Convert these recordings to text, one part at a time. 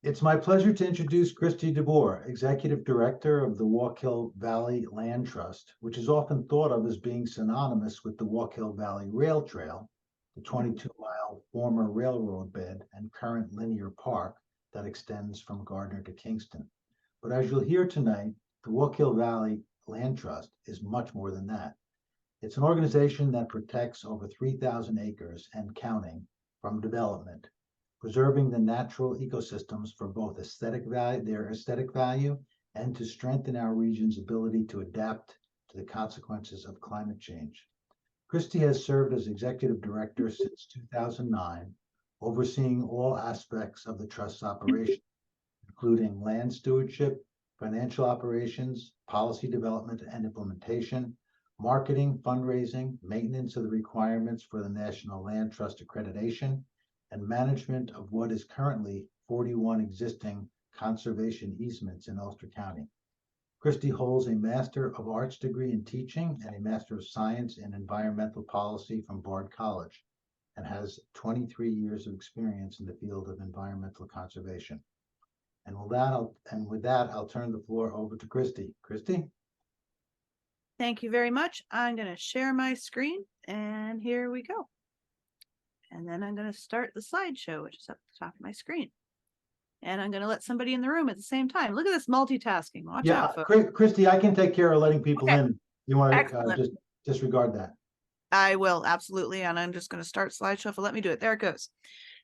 It's my pleasure to introduce Christie DeBoer, Executive Director of the Wallkill Valley Land Trust, which is often thought of as being synonymous with the Wallkill Valley Rail Trail, the 22-mile former railroad bed and current linear park that extends from Gardner to Kingston. But as you'll hear tonight, the Wallkill Valley Land Trust is much more than that. It's an organization that protects over 3,000 acres and counting from development, preserving the natural ecosystems for both their aesthetic value, and to strengthen our region's ability to adapt to the consequences of climate change. Christie has served as executive director since 2009, overseeing all aspects of the trust's operation, including land stewardship, financial operations, policy development and implementation, marketing, fundraising, maintenance of the requirements for the National Land Trust accreditation, and management of what is currently 41 existing conservation easements in Ulster County. Christie holds a Master of Arts degree in teaching and a Master of Science in Environmental Policy from Bard College, and has 23 years of experience in the field of environmental conservation. And with that, I'll turn the floor over to Christie. Christie? Thank you very much. I'm going to share my screen, and here we go. And then I'm going to start the slideshow, which is up at the top of my screen. And I'm going to let somebody in the room at the same time. Look at this multitasking. Watch out, folks. Christie, I can take care of letting people in. You want to just disregard that? I will, absolutely. And I'm just going to start slideshow. Let me do it. There it goes.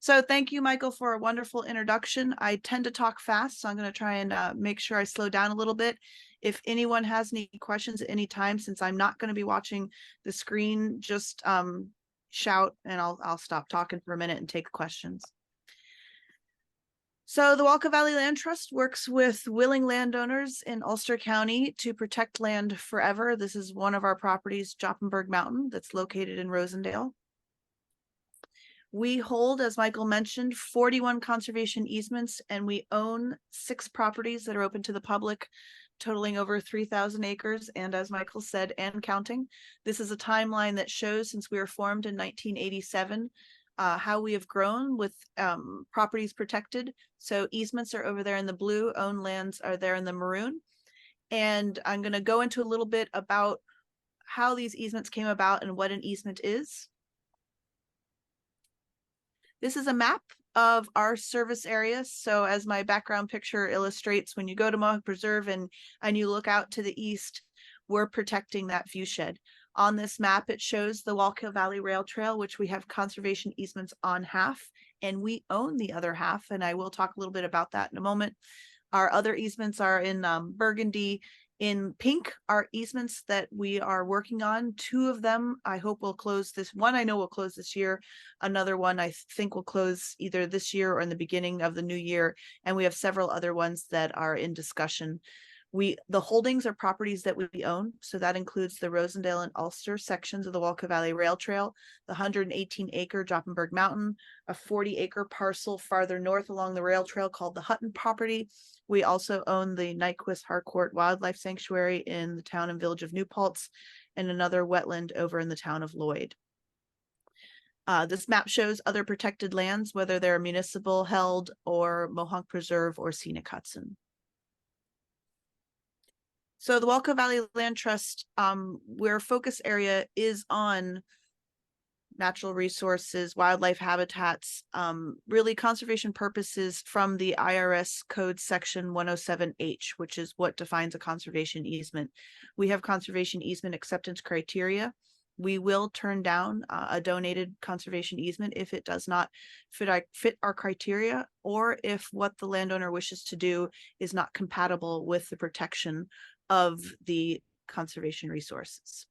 So thank you, Michael, for a wonderful introduction. I tend to talk fast, so I'm going to try and make sure I slow down a little bit. If anyone has any questions at any time, since I'm not going to be watching the screen, just shout and I'll stop talking for a minute and take questions. So the Wallkill Valley Land Trust works with willing landowners in Ulster County to protect land forever. This is one of our properties, Joppenberg Mountain, that's located in Rosendale. We hold, as Michael mentioned, 41 conservation easements, and we own 6 properties that are open to the public, totaling over 3,000 acres, and as Michael said, and counting. This is a timeline that shows, since we were formed in 1987, how we have grown with properties protected. So easements are over there in the blue, owned lands are there in the maroon. And I'm going to go into a little bit about how these easements came about and what an easement is. This is a map of our service area. So as my background picture illustrates, when you go to Mohawk Preserve and you look out to the east, we're protecting that viewshed. On this map, it shows the Wallkill Valley Rail Trail, which we have conservation easements on half, and we own the other half. And I will talk a little bit about that in a moment. Our other easements are in burgundy. In pink are easements that we are working on. 2 of them I hope will close this. One I know will close this year. Another one I think will close either this year or in the beginning of the new year. And we have several other ones that are in discussion. The holdings are properties that we own. So that includes the Rosendale and Ulster sections of the Wallkill Valley Rail Trail, the 118-acre Joppenberg Mountain, a 40-acre parcel farther north along the rail trail called the Hutton property. We also own the Nyquist Harcourt Wildlife Sanctuary in the town and village of New Paltz, and another wetland over in the town of Lloyd. This map shows other protected lands, whether they're municipal held or Mohawk Preserve or Scenic Hudson. So the Wallkill Valley Land Trust, where focus area is on natural resources, wildlife habitats, really conservation purposes from the IRS Code Section 107H, which is what defines a conservation easement. We have conservation easement acceptance criteria. We will turn down a donated conservation easement if it does not fit our criteria, or if what the landowner wishes to do is not compatible with the protection of the conservation resources.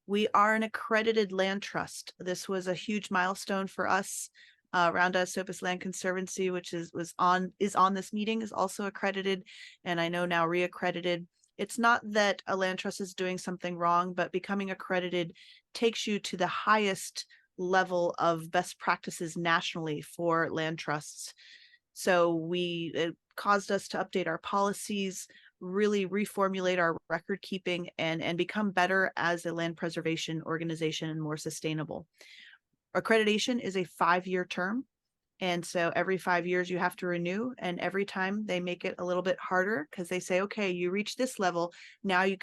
We are an accredited land trust. This was a huge milestone for us. Round Esopus Land Conservancy, which is on this meeting, is also accredited, and I know now reaccredited. It's not that a land trust is doing something wrong, but becoming accredited takes you to the highest level of best practices nationally for land trusts. So it caused us to update our policies, really reformulate our record keeping, and become better as a land preservation organization and more sustainable. Accreditation is a 5-year term. And so every 5 years you have to renew, and every time they make it a little bit harder because they say, okay, you reach this level, now you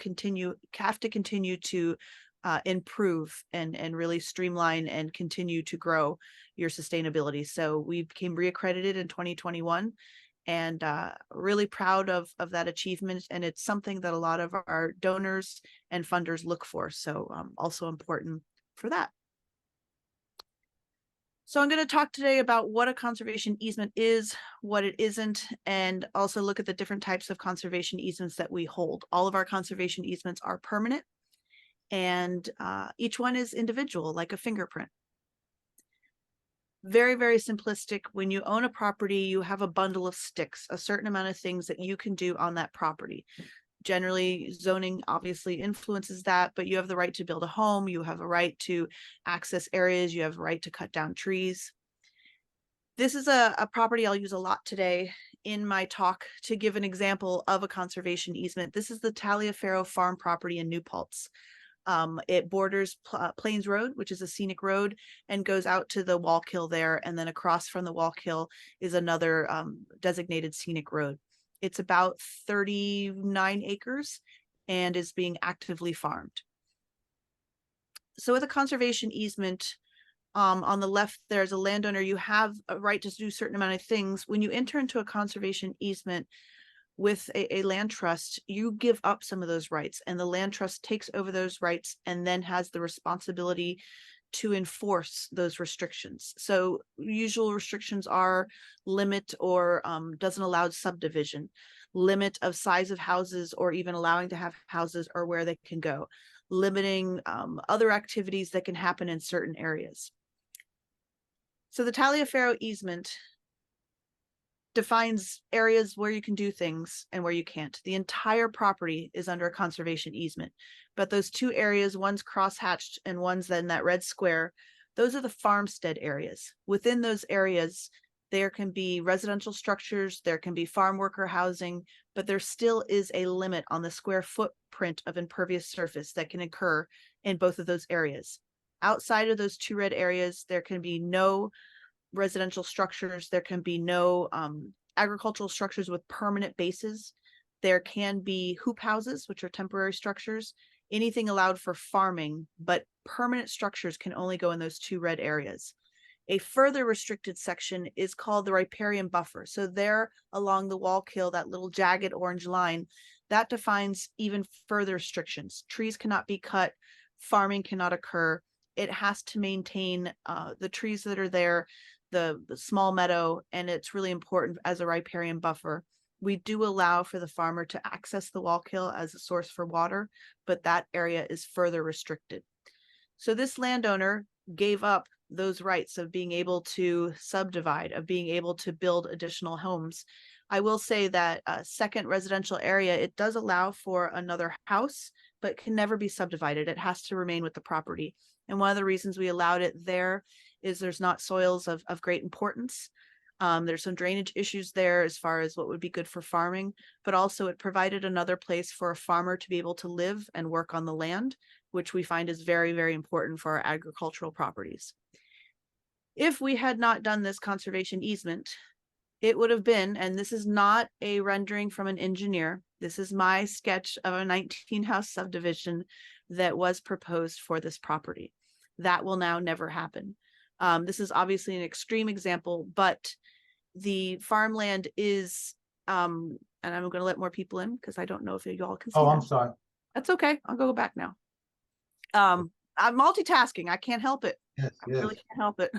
have to continue to improve and really streamline and continue to grow your sustainability. So we became reaccredited in 2021, and really proud of that achievement. And it's something that a lot of our donors and funders look for. So also important for that. So I'm going to talk today about what a conservation easement is, what it isn't, and also look at the different types of conservation easements that we hold. All of our conservation easements are permanent, and each one is individual, like a fingerprint. Very, very simplistic. When you own a property, you have a bundle of sticks, a certain amount of things that you can do on that property. Generally, zoning obviously influences that, but you have the right to build a home, you have a right to access areas, you have a right to cut down trees. This is a property I'll use a lot today in my talk to give an example of a conservation easement. This is the Taliaferro farm property in New Paltz. It borders Plains Road, which is a scenic road, and goes out to the Wallkill there, and then across from the Wallkill is another designated scenic road. It's about 39 acres and is being actively farmed. So with a conservation easement, on the left, there's a landowner. You have a right to do a certain amount of things. When you enter into a conservation easement with a land trust, you give up some of those rights, and the land trust takes over those rights and then has the responsibility to enforce those restrictions. So usual restrictions are limit or doesn't allow subdivision, limit of size of houses, or even allowing to have houses or where they can go, limiting other activities that can happen in certain areas. So the Taliaferro easement defines areas where you can do things and where you can't. The entire property is under a conservation easement, but those two areas, one's crosshatched and one's then that red square, those are the farmstead areas. Within those areas, there can be residential structures, there can be farm worker housing, but there still is a limit on the square footprint of impervious surface that can occur in both of those areas. Outside of those two red areas, there can be no residential structures, there can be no agricultural structures with permanent bases. There can be hoop houses, which are temporary structures, anything allowed for farming, but permanent structures can only go in those two red areas. A further restricted section is called the riparian buffer. So there along the Wallkill, that little jagged orange line, that defines even further restrictions. Trees cannot be cut, farming cannot occur. It has to maintain the trees that are there, the small meadow, and it's really important as a riparian buffer. We do allow for the farmer to access the Wallkill as a source for water, but that area is further restricted. So this landowner gave up those rights of being able to subdivide, of being able to build additional homes. I will say that a second residential area, it does allow for another house, but can never be subdivided. It has to remain with the property. And one of the reasons we allowed it there is there's not soils of great importance. There's some drainage issues there as far as what would be good for farming, but also it provided another place for a farmer to be able to live and work on the land, which we find is very, very important for our agricultural properties. If we had not done this conservation easement, it would have been, and this is not a rendering from an engineer, this is my sketch of a 19-house subdivision that was proposed for this property. That will now never happen. This is obviously an extreme example, but the farmland is, and I'm going to let more people in because I don't know if you all can see. Oh, I'm sorry. That's okay. I'll go back now. I'm multitasking. I can't help it. Yes, I really can't help it.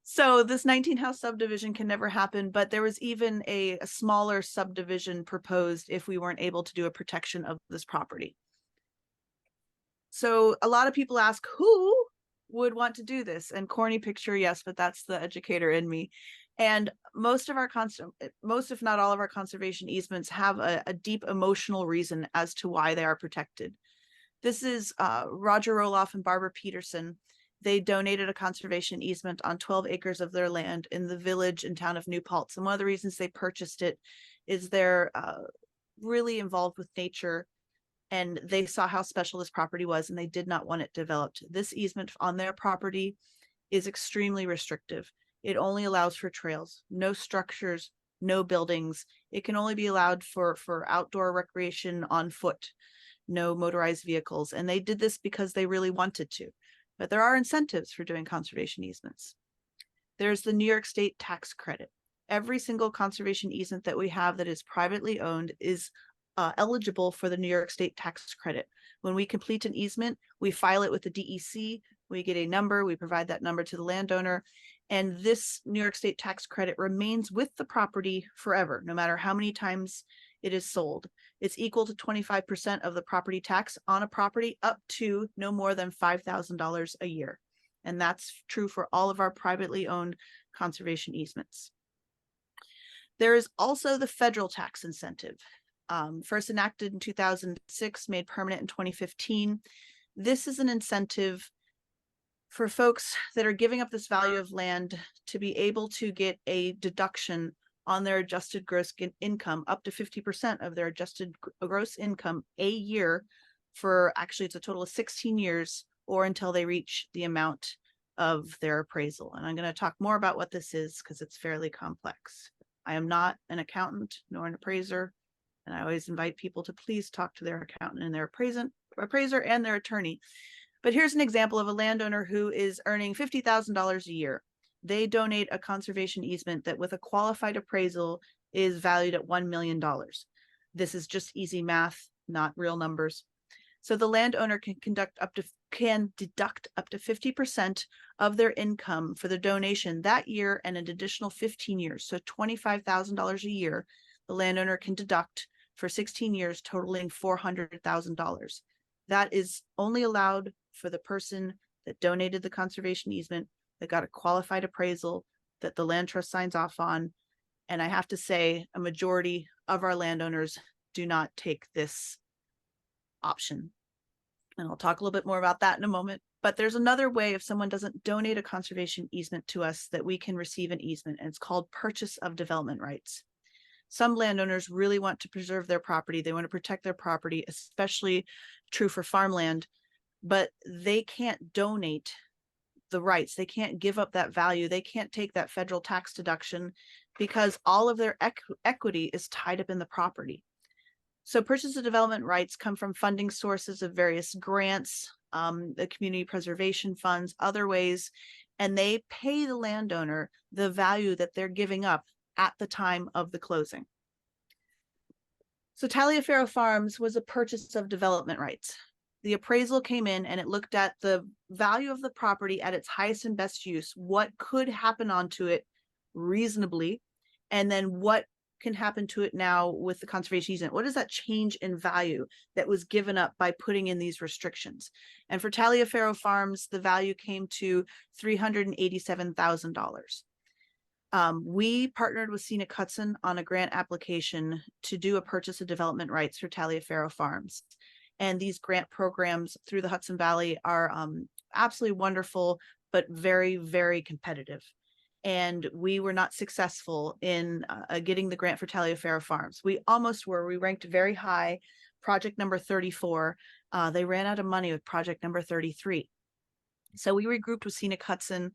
So this 19-house subdivision can never happen, but there was even a smaller subdivision proposed if we weren't able to do a protection of this property. So a lot of people ask, who would want to do this? And corny picture, yes, but that's the educator in me. And most of our most, if not all of our conservation easements have a deep emotional reason as to why they are protected. This is Roger Roloff and Barbara Peterson. They donated a conservation easement on 12 acres of their land in the village and town of New Paltz. And one of the reasons they purchased it is they're really involved with nature, and they saw how special this property was, and they did not want it developed. This easement on their property is extremely restrictive. It only allows for trails, no structures, no buildings. It can only be allowed for outdoor recreation on foot, no motorized vehicles. And they did this because they really wanted to. But there are incentives for doing conservation easements. There's the New York State tax credit. Every single conservation easement that we have that is privately owned is eligible for the New York State tax credit. When we complete an easement, we file it with the DEC, we get a number, we provide that number to the landowner, and this New York State tax credit remains with the property forever, no matter how many times it is sold. It's equal to 25% of the property tax on a property up to no more than $5,000 a year. And that's true for all of our privately owned conservation easements. There is also the federal tax incentive. First enacted in 2006, made permanent in 2015. This is an incentive for folks that are giving up this value of land to be able to get a deduction on their adjusted gross income up to 50% of their adjusted gross income a year for, actually it's a total of 16 years, or until they reach the amount of their appraisal. And I'm going to talk more about what this is because it's fairly complex. I am not an accountant nor an appraiser, and I always invite people to please talk to their accountant and their appraiser and their attorney. But here's an example of a landowner who is earning $50,000 a year. They donate a conservation easement that with a qualified appraisal is valued at $1 million. This is just easy math, not real numbers. So the landowner can deduct up to 50% of their income for the donation that year and an additional 15 years. So $25,000 a year, the landowner can deduct for 16 years, totaling $400,000. That is only allowed for the person that donated the conservation easement, that got a qualified appraisal that the land trust signs off on. And I have to say, a majority of our landowners do not take this option. And I'll talk a little bit more about that in a moment. But there's another way, if someone doesn't donate a conservation easement to us, that we can receive an easement, and it's called purchase of development rights. Some landowners really want to preserve their property. They want to protect their property, especially true for farmland, but they can't donate the rights. They can't give up that value. They can't take that federal tax deduction because all of their equity is tied up in the property. So purchase of development rights come from funding sources of various grants, the community preservation funds, other ways, and they pay the landowner the value that they're giving up at the time of the closing. So Taliaferro Farms was a purchase of development rights. The appraisal came in and it looked at the value of the property at its highest and best use, what could happen onto it reasonably, and then what can happen to it now with the conservation easement. What is that change in value that was given up by putting in these restrictions? And for Taliaferro Farms, the value came to $387,000. We partnered with Scenic Hudson on a grant application to do a purchase of development rights for Taliaferro Farms. And these grant programs through the Hudson Valley are absolutely wonderful, but very, very competitive. And we were not successful in getting the grant for Taliaferro Farms. We almost were. We ranked very high, project number 34. They ran out of money with project number 33. So we regrouped with Scenic Hudson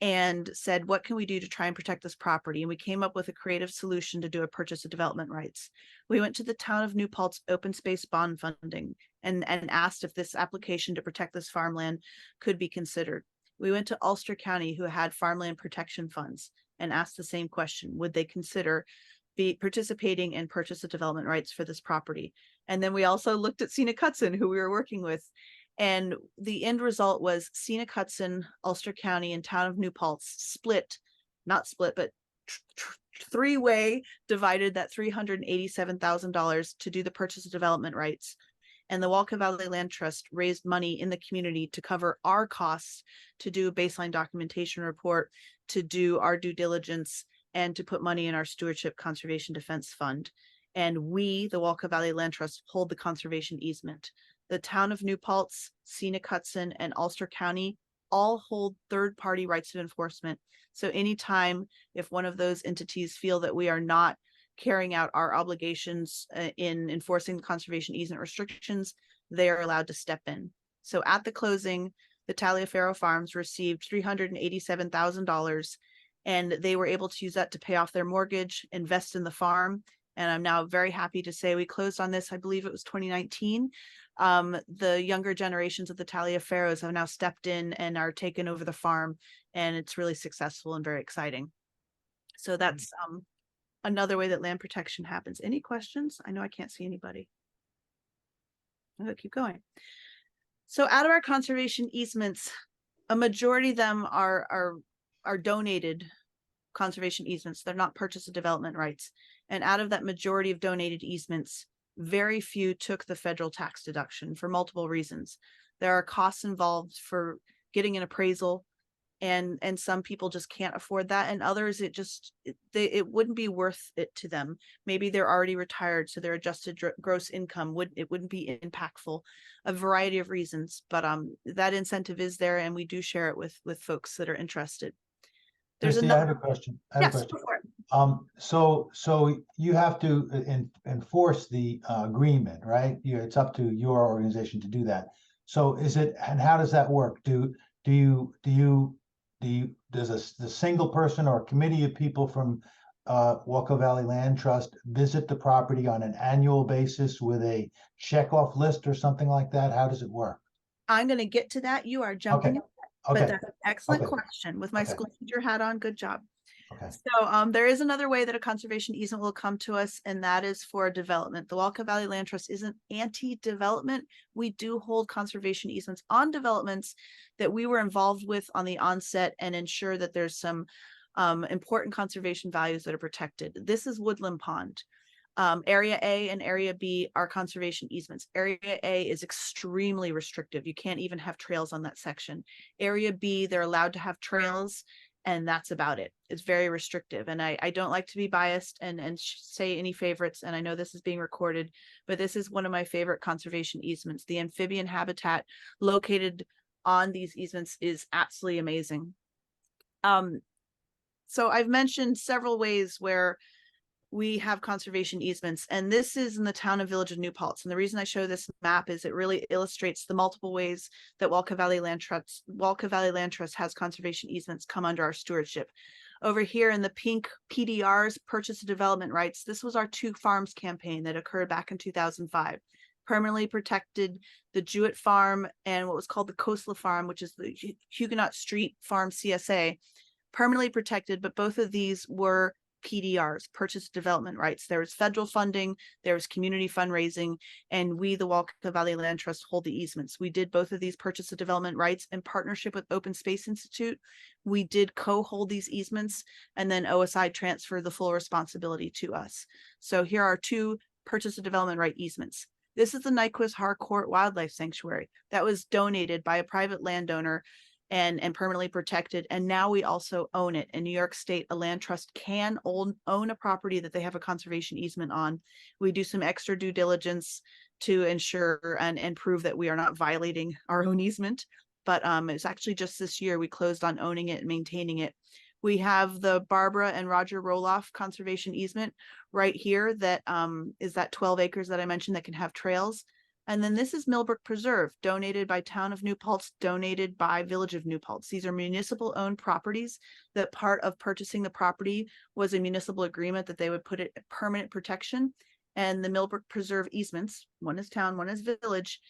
and said, what can we do to try and protect this property? And we came up with a creative solution to do a purchase of development rights. We went to the town of New Paltz open space bond funding and asked if this application to protect this farmland could be considered. We went to Ulster County, who had farmland protection funds, and asked the same question. Would they consider participating in purchase of development rights for this property? And then we also looked at Scenic Hudson, who we were working with. And the end result was Scenic Hudson, Ulster County, and town of New Paltz not split, but three-way divided that $387,000 to do the purchase of development rights. And the Wallkill Valley Land Trust raised money in the community to cover our costs, to do a baseline documentation report, to do our due diligence, and to put money in our Stewardship Conservation Defense Fund. And we, the Wallkill Valley Land Trust, hold the conservation easement. The town of New Paltz, Scenic Hudson, and Ulster County all hold third-party rights of enforcement. So anytime if one of those entities feel that we are not carrying out our obligations in enforcing the conservation easement restrictions, they are allowed to step in. So at the closing, the Taliaferro Farms received $387,000, and they were able to use that to pay off their mortgage, invest in the farm. And I'm now very happy to say we closed on this, I believe it was 2019. The younger generations of the Taliaferros have now stepped in and are taking over the farm, and it's really successful and very exciting. So that's another way that land protection happens. Any questions? I know I can't see anybody. I'm gonna keep going. So out of our conservation easements, a majority of them are donated conservation easements. They're not purchase of development rights. And out of that majority of donated easements, very few took the federal tax deduction for multiple reasons. There are costs involved for getting an appraisal, and some people just can't afford that, and others it wouldn't be worth it to them. Maybe they're already retired, so their adjusted gross income wouldn't be impactful. A variety of reasons, but that incentive is there, and we do share it with folks that are interested. There's Christie, another. I have a question. Yes, go for it. So you have to enforce the agreement, right? It's up to your organization to do that. So and how does that work? Does the single person or a committee of people from Wallkill Valley Land Trust visit the property on an annual basis with a checkoff list or something like that? How does it work? I'm going to get to that. You are jumping in, but that's an excellent question. With my school teacher hat on, good job. Okay. So there is another way that a conservation easement will come to us, and that is for development. The Wallkill Valley Land Trust isn't anti-development. We do hold conservation easements on developments that we were involved with on the onset and ensure that there's some important conservation values that are protected. This is Woodland Pond. Area A and Area B are conservation easements. Area A is extremely restrictive. You can't even have trails on that section. Area B, they're allowed to have trails, and that's about it. It's very restrictive. And I don't like to be biased and say any favorites. And I know this is being recorded, but this is one of my favorite conservation easements. The amphibian habitat located on these easements is absolutely amazing. So I've mentioned several ways where we have conservation easements, and this is in the town and village of New Paltz. And the reason I show this map is it really illustrates the multiple ways that Wallkill Valley Land Trust has conservation easements come under our stewardship. Over here in the pink PDRs, purchase of development rights, this was our Two Farms campaign that occurred back in 2005. Permanently protected the Jewett Farm and what was called the Coastal Farm, which is the Huguenot Street Farm CSA, permanently protected, but both of these were PDRs, purchase development rights. There was federal funding, there was community fundraising, and we, the Wallkill Valley Land Trust, hold the easements. We did both of these purchase of development rights in partnership with Open Space Institute. We did co-hold these easements, and then OSI transferred the full responsibility to us. So here are two purchase of development right easements. This is the Nyquist Harcourt Wildlife Sanctuary that was donated by a private landowner and permanently protected. And now we also own it. In New York State, a land trust can own a property that they have a conservation easement on. We do some extra due diligence to ensure and prove that we are not violating our own easement. But it's actually just this year we closed on owning it and maintaining it. We have the Barbara and Roger Roloff conservation easement right here that is that 12 acres that I mentioned that can have trails. And then this is Millbrook Preserve, donated by Town of New Paltz, donated by Village of New Paltz. These are municipal owned properties that part of purchasing the property was a municipal agreement that they would put it at permanent protection. And the Millbrook Preserve easements, one is town, one is village,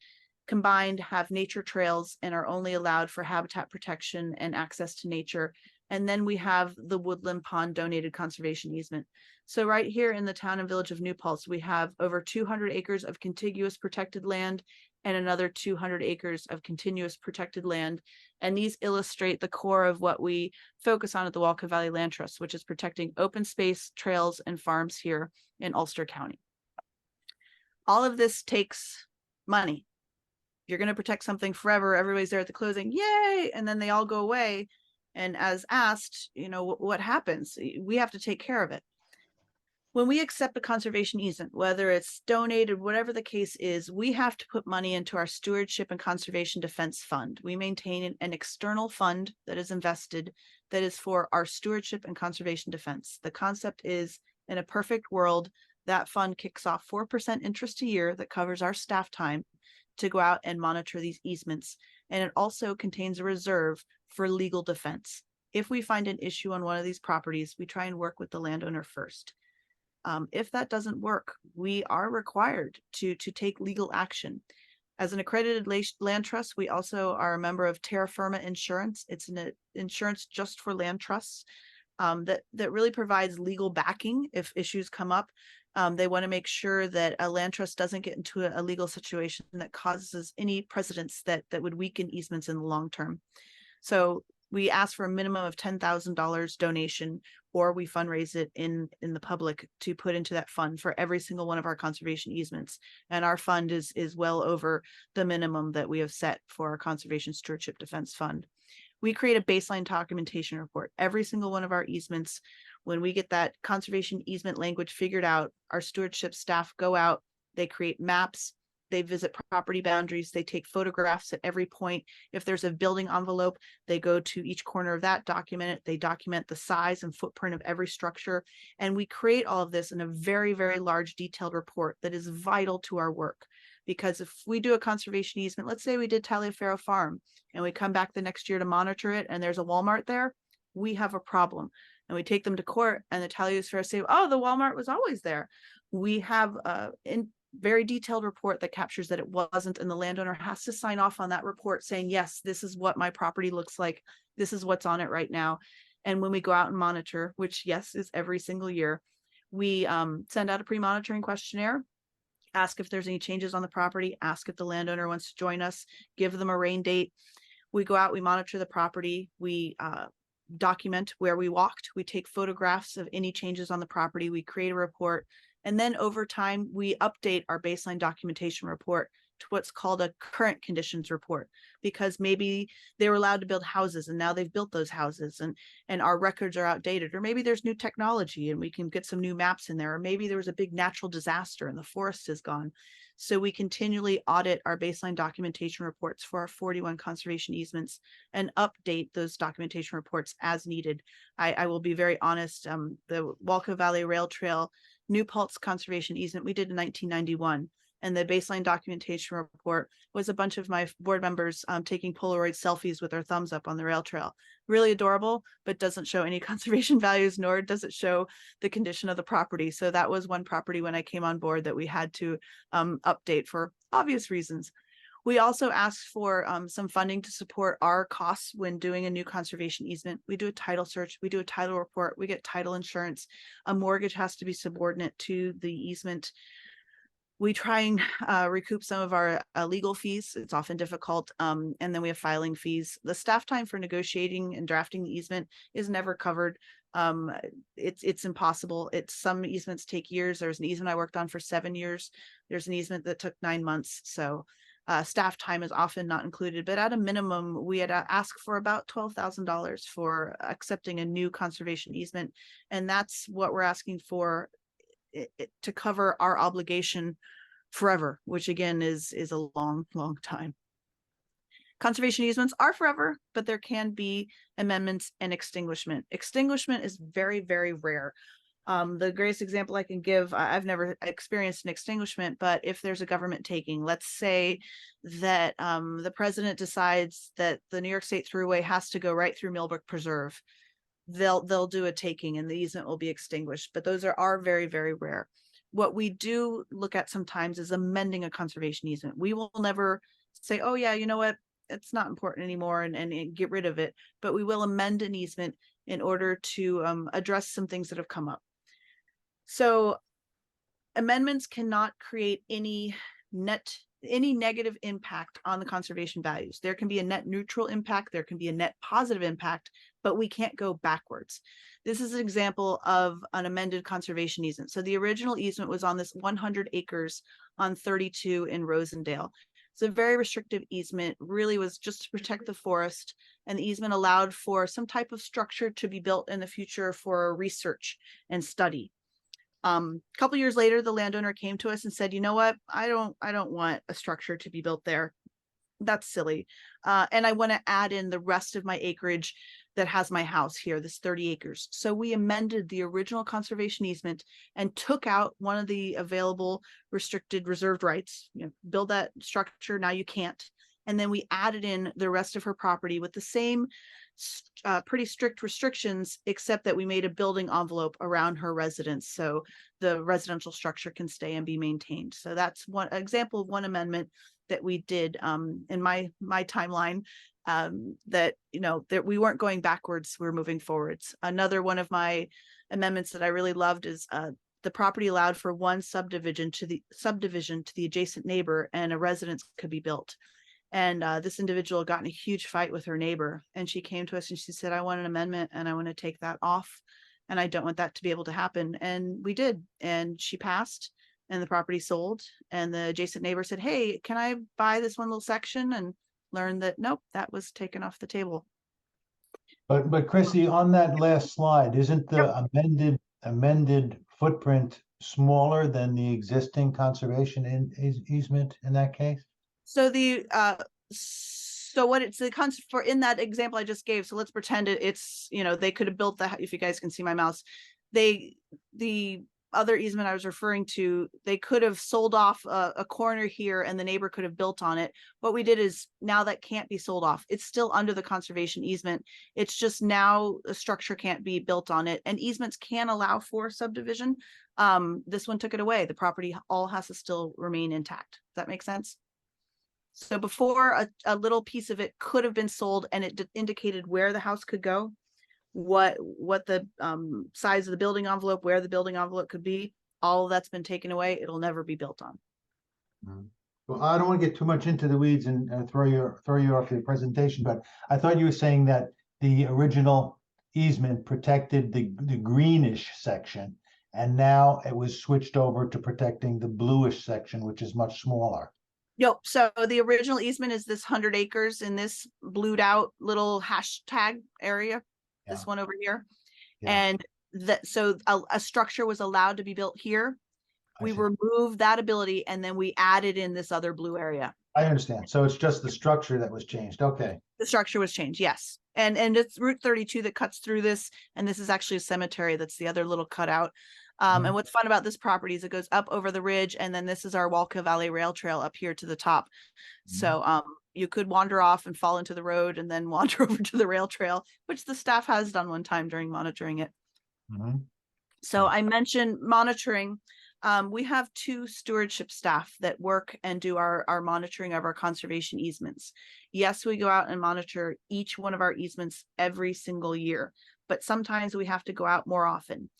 combined have nature trails and are only allowed for habitat protection and access to nature. And then we have the Woodland Pond donated conservation easement. So right here in the town and village of New Paltz, we have over 200 acres of contiguous protected land and another 200 acres of continuous protected land. And these illustrate the core of what we focus on at the Wallkill Valley Land Trust, which is protecting open space, trails, and farms here in Ulster County. All of this takes money. You're going to protect something forever. Everybody's there at the closing, yay! And then they all go away. And as asked, you know, what happens? We have to take care of it. When we accept a conservation easement, whether it's donated, whatever the case is, we have to put money into our stewardship and conservation defense fund. We maintain an external fund that is invested that is for our stewardship and conservation defense. The concept is, in a perfect world, that fund kicks off 4% interest a year that covers our staff time to go out and monitor these easements. And it also contains a reserve for legal defense. If we find an issue on one of these properties, we try and work with the landowner first. If that doesn't work, we are required to take legal action. As an accredited land trust, we also are a member of Terra Firma Insurance. It's an insurance just for land trusts that really provides legal backing if issues come up. They want to make sure that a land trust doesn't get into a legal situation that causes any precedents that would weaken easements in the long term. So we ask for a minimum of $10,000 donation, or we fundraise it in the public to put into that fund for every single one of our conservation easements. And our fund is well over the minimum that we have set for our Conservation Stewardship Defense Fund. We create a baseline documentation report. Every single one of our easements, when we get that conservation easement language figured out, our stewardship staff go out, they create maps, they visit property boundaries, they take photographs at every point. If there's a building envelope, they go to each corner of that, document it. They document the size and footprint of every structure. And we create all of this in a very, very large detailed report that is vital to our work. Because if we do a conservation easement, let's say we did Taliaferro Farm, and we come back the next year to monitor it, and there's a Walmart there, we have a problem. And we take them to court, and the Taliaferro say, oh, the Walmart was always there. We have in very detailed report that captures that it wasn't, and the landowner has to sign off on that report saying, yes, this is what my property looks like. This is what's on it right now. And when we go out and monitor, which yes, is every single year, we send out a pre-monitoring questionnaire, ask if there's any changes on the property, ask if the landowner wants to join us, give them a rain date. We go out, we monitor the property, we document where we walked, we take photographs of any changes on the property, we create a report. And then over time, we update our baseline documentation report to what's called a current conditions report, because maybe they were allowed to build houses and now they've built those houses, and our records are outdated, or maybe there's new technology and we can get some new maps in there, or maybe there was a big natural disaster and the forest is gone. So we continually audit our baseline documentation reports for our 41 conservation easements and update those documentation reports as needed. I will be very honest, the Wallkill Valley Rail Trail New Paltz conservation easement we did in 1991, and the baseline documentation report was a bunch of my board members taking Polaroid selfies with their thumbs up on the rail trail. Really adorable, but doesn't show any conservation values, nor does it show the condition of the property. So that was one property when I came on board that we had to update for obvious reasons. We also asked for some funding to support our costs when doing a new conservation easement. We do a title search, we do a title report, we get title insurance. A mortgage has to be subordinate to the easement. We try and recoup some of our legal fees. It's often difficult. And then we have filing fees. The staff time for negotiating and drafting the easement is never covered. It's impossible. Some easements take years. There's an easement I worked on for 7 years. There's an easement that took 9 months. So staff time is often not included, but at a minimum, we had asked for about $12,000 for accepting a new conservation easement. And that's what we're asking for to cover our obligation forever, which again is a long, long time. Conservation easements are forever, but there can be amendments and extinguishment. Extinguishment is very, very rare. The greatest example I can give, I've never experienced an extinguishment, but if there's a government taking, let's say that the president decides that the New York State Thruway has to go right through Millbrook Preserve, they'll do a taking and the easement will be extinguished, but those are very, very rare. What we do look at sometimes is amending a conservation easement. We will never say, oh yeah, you know what, it's not important anymore and get rid of it, but we will amend an easement in order to address some things that have come up. So amendments cannot create any negative impact on the conservation values. There can be a net neutral impact, there can be a net positive impact, but we can't go backwards. This is an example of an amended conservation easement. So the original easement was on this 100 acres on 32 in Rosendale. It's a very restrictive easement, really was just to protect the forest, and the easement allowed for some type of structure to be built in the future for research and study. A couple years later, the landowner came to us and said, you know what, I don't want a structure to be built there. That's silly. And I want to add in the rest of my acreage that has my house here, this 30 acres. So we amended the original conservation easement and took out one of the available restricted reserved rights, build that structure. Now you can't. And then we added in the rest of her property with the same pretty strict restrictions, except that we made a building envelope around her residence so the residential structure can stay and be maintained. So that's one example of one amendment that we did in my timeline, that, you know, that we weren't going backwards, we're moving forwards. Another one of my amendments that I really loved is the property allowed for one subdivision to the adjacent neighbor, and a residence could be built. And this individual got in a huge fight with her neighbor, and she came to us and she said, I want an amendment and I want to take that off, and I don't want that to be able to happen. And we did, and she passed and the property sold, and the adjacent neighbor said, hey, can I buy this one little section? And learned that nope, that was taken off the table. But Chrissy, on that last slide, isn't the amended footprint smaller than the existing conservation easement in that case? So the so what it's the concept for in that example I just gave. So let's pretend it's, you know, they could have built the, if you guys can see my mouse, the other easement I was referring to, they could have sold off a corner here and the neighbor could have built on it. What we did is now that can't be sold off. It's still under the conservation easement. It's just now a structure can't be built on it, and easements can allow for subdivision. This one took it away. The property all has to still remain intact. Does that make sense? So before, a little piece of it could have been sold and it indicated where the house could go, what the size of the building envelope, where the building envelope could be. All of that's been taken away. It'll never be built on. Well, I don't want to get too much into the weeds and throw you off your presentation, but I thought you were saying that the original easement protected the greenish section, and now it was switched over to protecting the bluish section, which is much smaller. Yep. So the original easement is this 100 acres in this blued out little hashtag area. Yeah. This one over here. Yeah. And that, so a structure was allowed to be built here. We removed that ability, and then we added in this other blue area. I understand. So it's just the structure that was changed. Okay. The structure was changed. Yes. And it's Route 32 that cuts through this. And this is actually a cemetery. That's the other little cutout. And what's fun about this property is it goes up over the ridge, and then this is our Wallkill Valley Rail Trail up here to the top. So you could wander off and fall into the road and then wander over to the rail trail, which the staff has done one time during monitoring it. So I mentioned monitoring. We have 2 stewardship staff that work and do our monitoring of our conservation easements. Yes, we go out and monitor each one of our easements every single year, but sometimes we have to go out more often.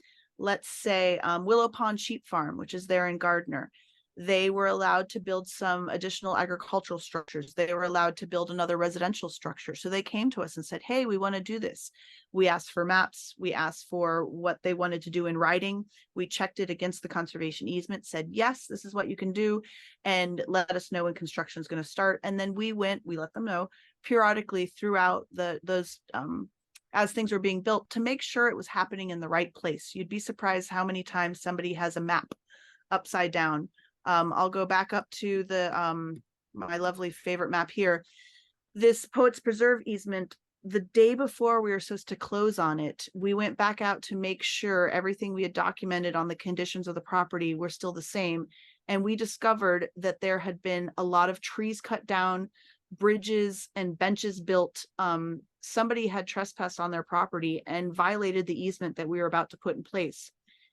Let's say Willow Pond Sheep Farm, which is there in Gardner. They were allowed to build some additional agricultural structures. They were allowed to build another residential structure. So they came to us and said, hey, we want to do this. We asked for maps. We asked for what they wanted to do in writing. We checked it against the conservation easement, said, yes, this is what you can do, and let us know when construction is going to start. And then we let them know periodically throughout those as things were being built to make sure it was happening in the right place. You'd be surprised how many times somebody has a map upside down. I'll go back up to the my lovely favorite map here. This Poets Preserve easement, the day before we were supposed to close on it, we went back out to make sure everything we had documented on the conditions of the property were still the same. And we discovered that there had been a lot of trees cut down, bridges and benches built. Somebody had trespassed on their property and violated the easement that we were about to put in place.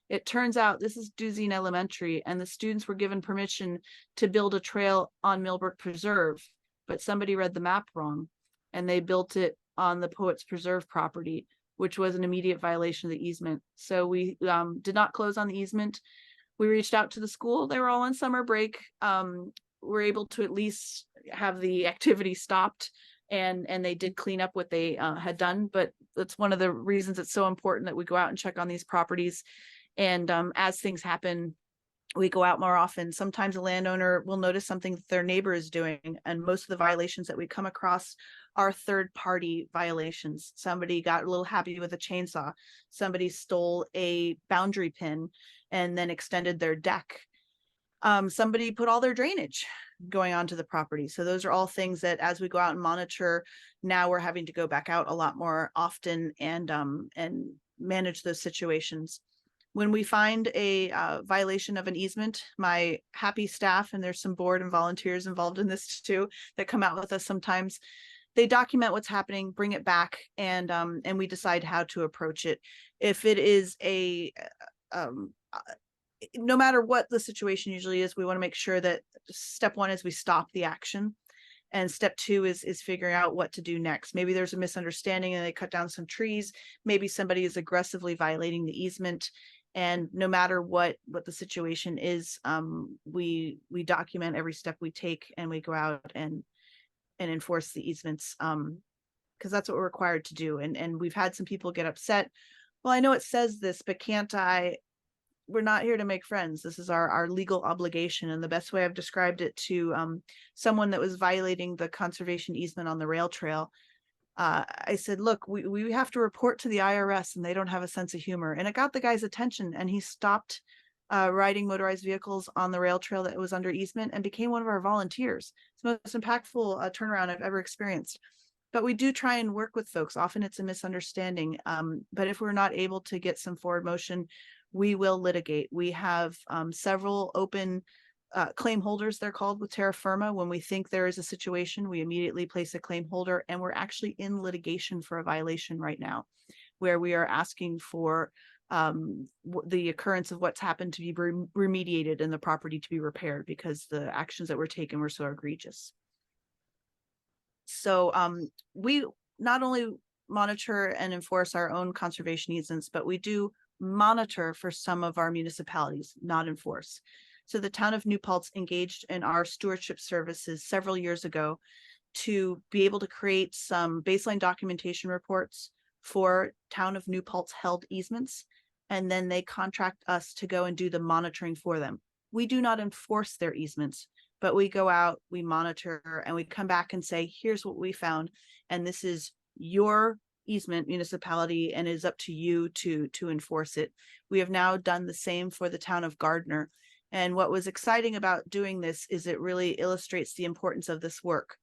It turns out this is Duzine Elementary, and the students were given permission to build a trail on Millbrook Preserve, but somebody read the map wrong, and they built it on the Poets Preserve property, which was an immediate violation of the easement. So we did not close on the easement. We reached out to the school. They were all on summer break. We're able to at least have the activity stopped, and they did clean up what they had done. But that's one of the reasons it's so important that we go out and check on these properties. And as things happen, we go out more often. Sometimes a landowner will notice something that their neighbor is doing, and most of the violations that we come across are third-party violations. Somebody got a little happy with a chainsaw. Somebody stole a boundary pin and then extended their deck. Somebody put all their drainage going onto the property. So those are all things that as we go out and monitor, now we're having to go back out a lot more often and manage those situations. When we find a violation of an easement, my happy staff, and there's some board and volunteers involved in this too, that come out with us sometimes, they document what's happening, bring it back, and we decide how to approach it. If it is no matter what the situation usually is, we want to make sure that step one is we stop the action. And step two is figuring out what to do next. Maybe there's a misunderstanding and they cut down some trees. Maybe somebody is aggressively violating the easement. And no matter what the situation is, we document every step we take, and we go out and enforce the easements, because that's what we're required to do. And we've had some people get upset. Well, I know it says this, but can't I? We're not here to make friends. This is our legal obligation. And the best way I've described it to someone that was violating the conservation easement on the rail trail, I said, look, we have to report to the IRS, and they don't have a sense of humor. And it got the guy's attention, and he stopped riding motorized vehicles on the rail trail that was under easement and became one of our volunteers. It's the most impactful turnaround I've ever experienced. But we do try and work with folks. Often it's a misunderstanding. But if we're not able to get some forward motion, we will litigate. We have several open claim holders, they're called, with terra firma. When we think there is a situation, we immediately place a claim holder, and we're actually in litigation for a violation right now, where we are asking for the occurrence of what's happened to be remediated and the property to be repaired, because the actions that were taken were so egregious. So we not only monitor and enforce our own conservation easements, but we do monitor for some of our municipalities, not enforce. So the town of New Paltz engaged in our stewardship services several years ago to be able to create some baseline documentation reports for town of New Paltz held easements. And then they contract us to go and do the monitoring for them. We do not enforce their easements, but we go out, we monitor, and we come back and say, here's what we found. And this is your easement, municipality, and it is up to you to enforce it. We have now done the same for the town of Gardner. And what was exciting about doing this is it really illustrates the importance of this work.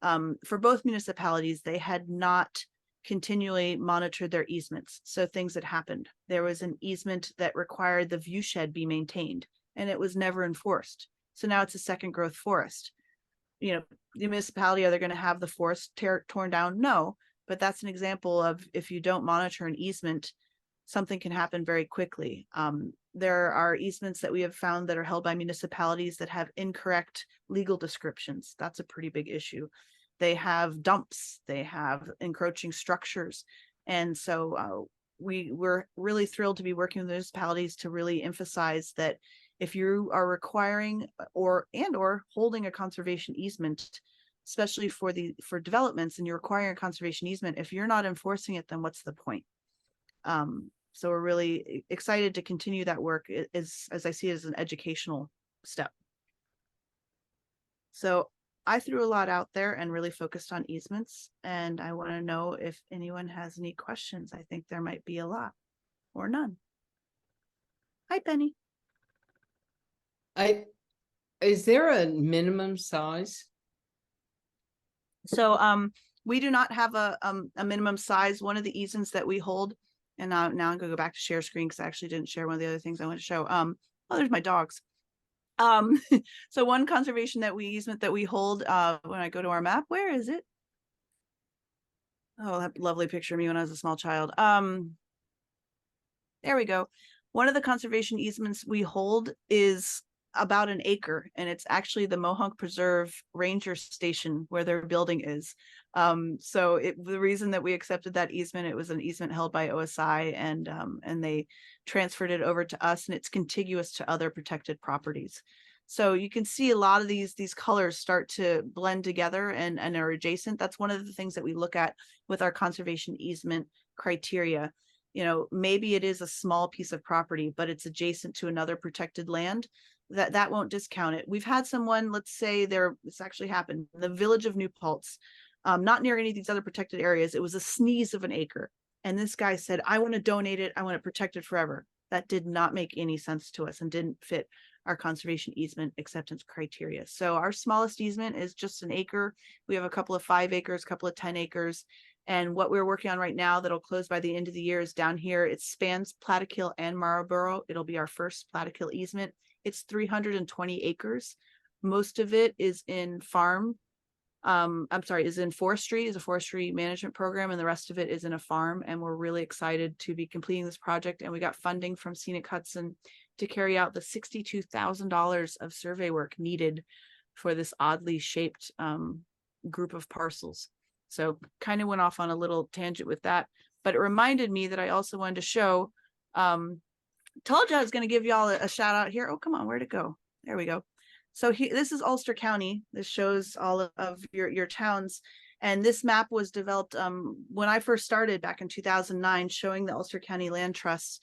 For both municipalities, they had not continually monitored their easements. So things had happened. There was an easement that required the view shed be maintained, and it was never enforced. So now it's a second growth forest. You know, the municipality, are they going to have the forest torn down? No. But that's an example of, if you don't monitor an easement, something can happen very quickly. There are easements that we have found that are held by municipalities that have incorrect legal descriptions. That's a pretty big issue. They have dumps, they have encroaching structures. And so we're really thrilled to be working with municipalities to really emphasize that if you are requiring or holding a conservation easement, especially for developments, and you're requiring a conservation easement, if you're not enforcing it, then what's the point? So we're really excited to continue that work, as I see it as an educational step. So I threw a lot out there and really focused on easements, and I want to know if anyone has any questions. I think there might be a lot or none. Hi, Penny. Is there a minimum size? So we do not have a minimum size. One of the easements that we hold, and now I'm gonna go back to share screen because I actually didn't share one of the other things I want to show. Oh, there's my dogs. So one conservation easement that we hold, when I go to our map, where is it? Oh, that lovely picture of me when I was a small child. There we go. One of the conservation easements we hold is about an acre, and it's actually the Mohonk Preserve Ranger Station where their building is. So the reason that we accepted that easement, it was an easement held by OSI, and they transferred it over to us, and it's contiguous to other protected properties. So you can see a lot of these colors start to blend together and are adjacent. That's one of the things that we look at with our conservation easement criteria. You know, maybe it is a small piece of property, but it's adjacent to another protected land. That won't discount it. We've had someone, let's say this actually happened in the village of New Paltz, not near any of these other protected areas. It was a sneeze of an acre. And this guy said, I want to donate it. I want it protected forever. That did not make any sense to us and didn't fit our conservation easement acceptance criteria. So our smallest easement is just an acre. We have a couple of 5 acres, a couple of 10 acres. And what we're working on right now that'll close by the end of the year is down here. It spans Plattekill and Marlborough. It'll be our first Plattekill easement. It's 320 acres. Most of it is in is in forestry, is a forestry management program, and the rest of it is in a farm. And we're really excited to be completing this project. And we got funding from Scenic Hudson to carry out the $62,000 of survey work needed for this oddly shaped group of parcels. So kind of went off on a little tangent with that, but it reminded me that I also wanted to show, told you I was going to give y'all a shout out here. Oh, come on, where'd it go? There we go. So this is Ulster County. This shows all of your towns. And this map was developed when I first started back in 2009, showing the Ulster County Land Trusts.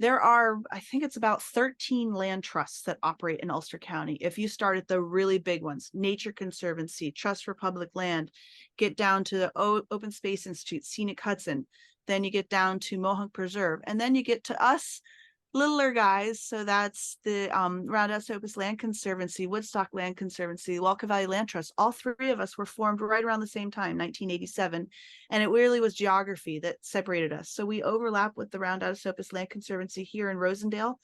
There are, I think it's about 13 land trusts that operate in Ulster County. If you start at the really big ones, Nature Conservancy, Trust for Public Land, get down to the Open Space Institute, Scenic Hudson, then you get down to Mohawk Preserve, and then you get to us littler guys. So that's the Round Esopus Land Conservancy, Woodstock Land Conservancy, Wallkill Valley Land Trust. All three of us were formed right around the same time, 1987. And it really was geography that separated us. So we overlap with the Round Esopus Land Conservancy here in Rosendale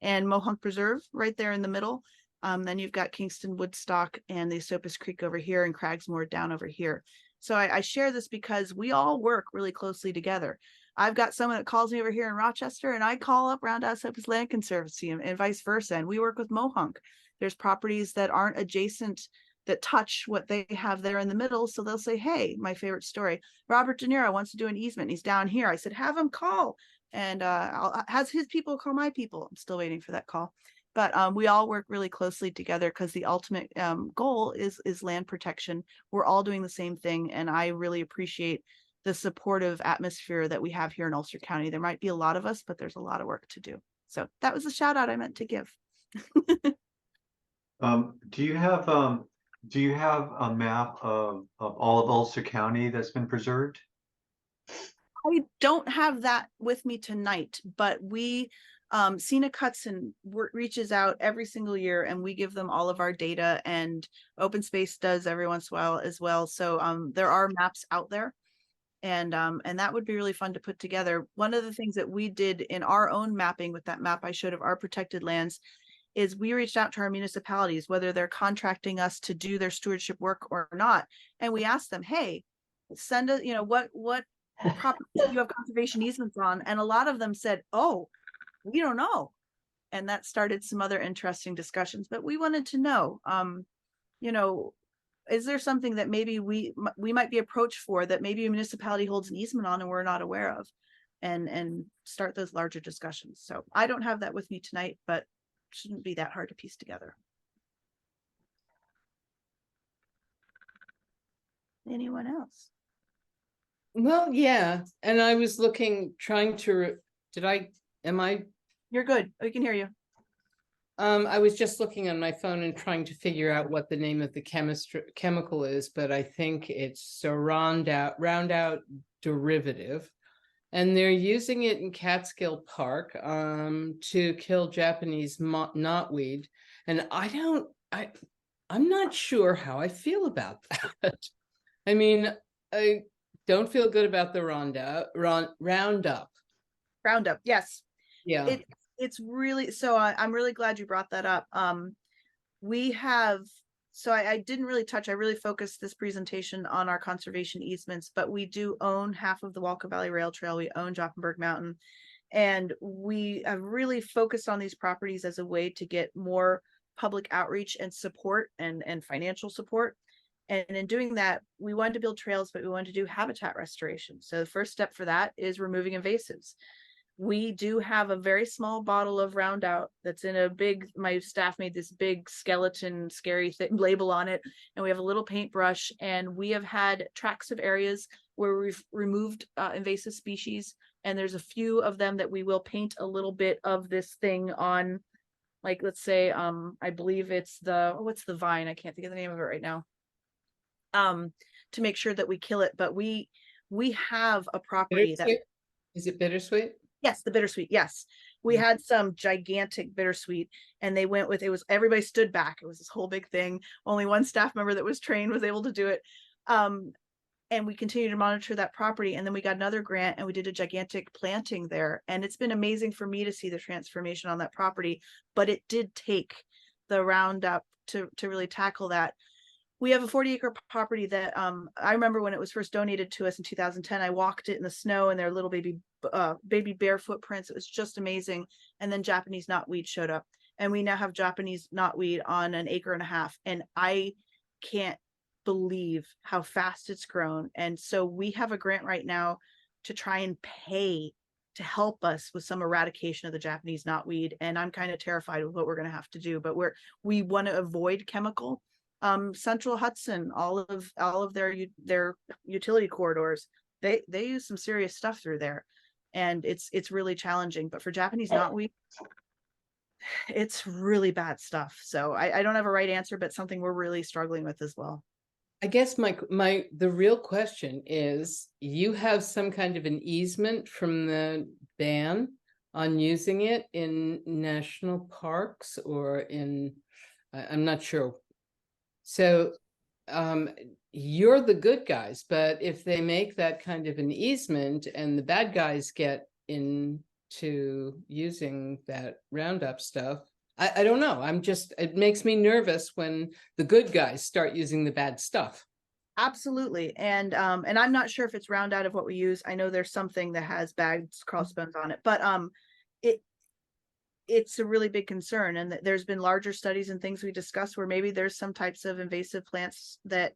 and Mohawk Preserve right there in the middle. Then you've got Kingston, Woodstock, and the Esopus Creek over here, and Cragsmoor down over here. So I share this because we all work really closely together. I've got someone that calls me over here in Rochester, and I call up Round Esopus Land Conservancy and vice versa. And we work with Mohawk. There's properties that aren't adjacent that touch what they have there in the middle. So they'll say, hey, my favorite story, Robert De Niro wants to do an easement. He's down here. I said, have him call. And has his people call my people. I'm still waiting for that call. But we all work really closely together because the ultimate goal is land protection. We're all doing the same thing. And I really appreciate the supportive atmosphere that we have here in Ulster County. There might be a lot of us, but there's a lot of work to do. So that was a shout out I meant to give. Do you have a map of all of Ulster County that's been preserved? I don't have that with me tonight, but we Scenic Hudson reaches out every single year, and we give them all of our data, and Open Space does every once in a while as well. So there are maps out there. And that would be really fun to put together. One of the things that we did in our own mapping with that map I showed of our protected lands is we reached out to our municipalities, whether they're contracting us to do their stewardship work or not. And we asked them, hey, send us, what property do you have conservation easements on? And a lot of them said, oh, we don't know. And that started some other interesting discussions, but we wanted to know, is there something that maybe we might be approached for that maybe a municipality holds an easement on and we're not aware of, and start those larger discussions. So I don't have that with me tonight, but shouldn't be that hard to piece together. Anyone else? Well, yeah. And I was You're good. We can hear you. I was just looking on my phone and trying to figure out what the name of the chemical is, but I think it's a roundout derivative, and they're using it in Catskill Park to kill Japanese knotweed. And I'm not sure how I feel about that. I mean, I don't feel good about the Roundup. Yes. Yeah. It's really, so I'm really glad you brought that up. We have, so I didn't really touch, I really focused this presentation on our conservation easements, but we do own half of the Wallkill Valley Rail Trail. We own Jopenberg Mountain, and we have really focused on these properties as a way to get more public outreach and support and financial support. And in doing that, we wanted to build trails, but we wanted to do habitat restoration. So the first step for that is removing invasives. We do have a very small bottle of Roundout that's in a big, my staff made this big skeleton, scary label on it. And we have a little paintbrush, and we have had tracts of areas where we've removed invasive species. And there's a few of them that we will paint a little bit of this thing on, like, let's say, I believe it's what's the vine? I can't think of the name of it right now. To make sure that we kill it. But we have a property that, is it bittersweet? Yes, the bittersweet. Yes. We had some gigantic bittersweet, and they went with, everybody stood back. It was this whole big thing. Only one staff member that was trained was able to do it. and we continue to monitor that property. And then we got another grant and we did a gigantic planting there. And it's been amazing for me to see the transformation on that property, but it did take the Roundup to really tackle that. We have a 40-acre property that I remember when it was first donated to us in 2010, I walked it in the snow and their little baby bear footprints. It was just amazing. And then Japanese knotweed showed up, and we now have Japanese knotweed on an acre and a half. And I can't believe how fast it's grown. And so we have a grant right now to try and pay to help us with some eradication of the Japanese knotweed. And I'm kind of terrified with what we're going to have to do, but we want to avoid chemical. Central Hudson, all of their utility corridors, they use some serious stuff through there, and it's really challenging. But for Japanese knotweed, it's really bad stuff. So I don't have a right answer, but something we're really struggling with as well. I guess the real question is, you have some kind of an easement from the ban on using it in national parks or in, I'm not sure. So you're the good guys, but if they make that kind of an easement and the bad guys get into using that Roundup stuff, I don't know. It makes me nervous when the good guys start using the bad stuff. Absolutely. And I'm not sure if it's Roundup of what we use. I know there's something that has bagged crossbones on it, but it's a really big concern. And there's been larger studies and things we discussed where maybe there's some types of invasive plants that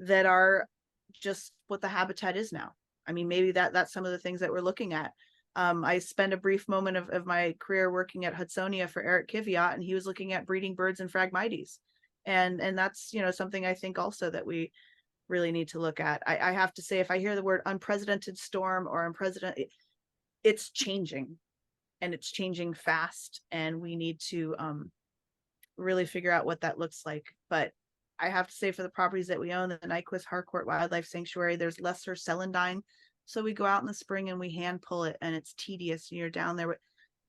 are just what the habitat is now. I mean, maybe that's some of the things that we're looking at. I spent a brief moment of my career working at Hudsonia for Eric Kiviat, and he was looking at breeding birds and Phragmites. And that's, something I think also that we really need to look at. I have to say, if I hear the word unprecedented storm or unprecedented, it's changing, and it's changing fast, and we need to really figure out what that looks like. But I have to say, for the properties that we own, the Nyquist Harcourt Wildlife Sanctuary, there's lesser celandine. So we go out in the spring and we hand pull it, and it's tedious. You're down there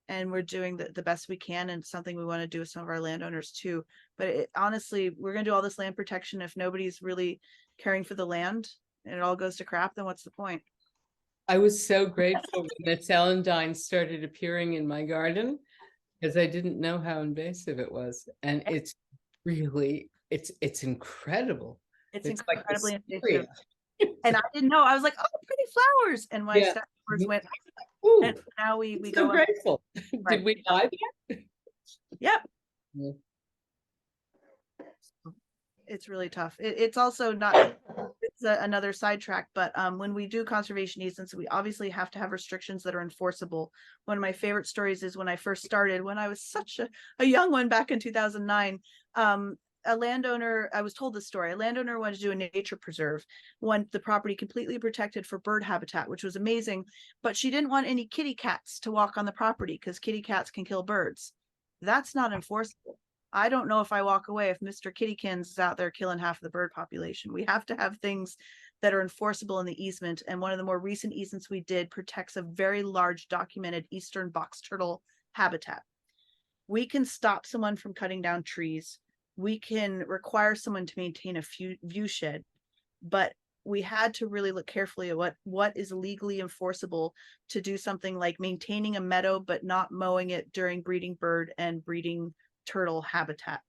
and we're doing the best we can, and something we want to do with some of our landowners too. But honestly, we're going to do all this land protection. If nobody's really caring for the land and it all goes to crap, then what's the point? I was so grateful when the celandine started appearing in my garden, because I didn't know how invasive it was. And it's really, it's incredible. It's incredibly invasive. And I didn't know. I was like, oh, pretty flowers. And my staff members went, ooh, and now we so go grateful. Right. Did we buy that? Yep. Yeah. It's really tough. It's also not, it's another sidetrack, but when we do conservation easements, we obviously have to have restrictions that are enforceable. One of my favorite stories is when I first started, when I was such a young one back in 2009, a landowner, I was told this story, a landowner wanted to do a nature preserve, wanted the property completely protected for bird habitat, which was amazing, but she didn't want any kitty cats to walk on the property because kitty cats can kill birds. That's not enforceable. I don't know if I walk away if Mr. Kittykins is out there killing half of the bird population. We have to have things that are enforceable in the easement. And one of the more recent easements we did protects a very large documented eastern box turtle habitat. We can stop someone from cutting down trees. We can require someone to maintain a view shed, but we had to really look carefully at what is legally enforceable to do something like maintaining a meadow, but not mowing it during breeding bird and breeding turtle habitat.